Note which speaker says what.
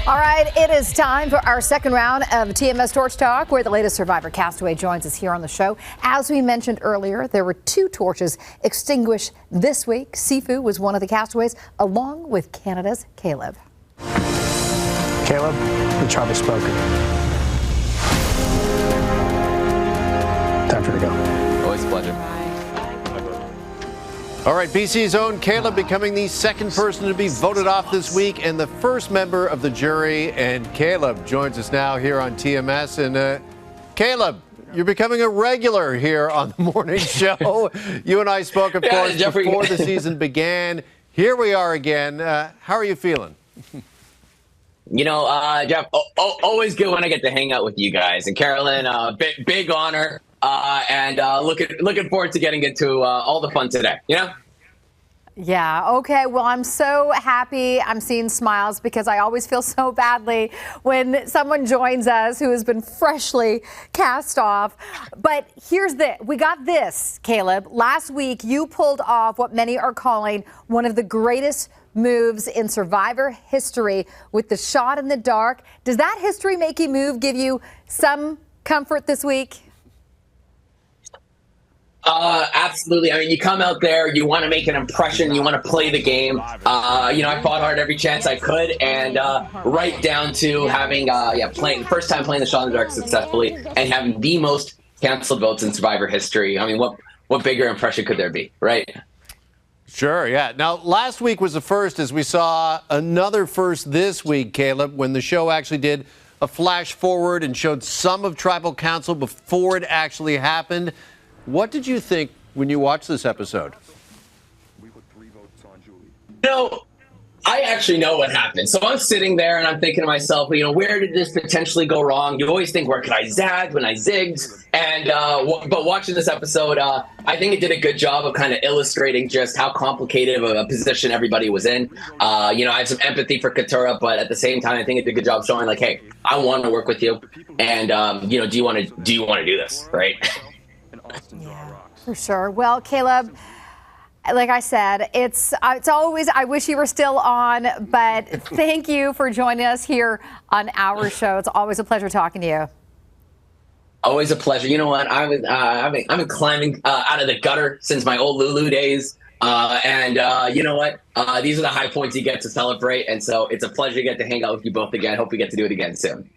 Speaker 1: All right, it is time for our second round of TMS Torch Talk, where the latest survivor castaway joins us here on the show. As we mentioned earlier, there were 2 torches extinguished this week. Sifu was one of the castaways, along with Canada's Kaleb.
Speaker 2: Kaleb, the tribe has spoken. Time for you to go.
Speaker 3: Always a pleasure.
Speaker 4: All right, BC's own Kaleb becoming the second person to be voted off this week and the first member of the jury. And Kaleb joins us now here on TMS. And Kaleb, you're becoming a regular here on the morning show. You and I spoke, of course,
Speaker 3: Jeffrey,
Speaker 4: before the season began. Here we are again. How are you feeling?
Speaker 3: You know, Jeff, always good when I get to hang out with you guys. And Carolyn, big honor. And looking forward to getting into all the fun today, you know?
Speaker 1: Yeah, okay. Well, I'm so happy I'm seeing smiles because I always feel so badly when someone joins us who has been freshly cast off. But we got this, Kaleb. Last week, you pulled off what many are calling one of the greatest moves in Survivor history with the shot in the dark. Does that history-making move give you some comfort this week?
Speaker 3: Absolutely. I mean, you come out there, you want to make an impression, you want to play the game. You know, I fought hard every chance I could, and right down to having, first time playing the shot in the dark successfully and having the most canceled votes in Survivor history. I mean, what bigger impression could there be, right?
Speaker 4: Sure, yeah. Now, last week was the first, as we saw another first this week, Kaleb, when the show actually did a flash forward and showed some of Tribal Council before it actually happened. What did you think when you watched this episode?
Speaker 3: No, I actually know what happened. So I'm sitting there and I'm thinking to myself, you know, where did this potentially go wrong? You always think, where could I zag when I zigged? And but watching this episode, I think it did a good job of kind of illustrating just how complicated of a position everybody was in. You know, I have some empathy for Katura, but at the same time, I think it did a good job showing, like, hey, I want to work with you, and you know, do you want to do this, right?
Speaker 1: Yeah, for sure. Well, Kaleb, like I said, it's always, I wish you were still on, but thank you for joining us here on our show. It's always a pleasure talking to you.
Speaker 3: Always a pleasure. You know what? I've been climbing out of the gutter since my old Lulu days. And you know what? These are the high points you get to celebrate. And so it's a pleasure to get to hang out with you both again. Hope we get to do it again soon.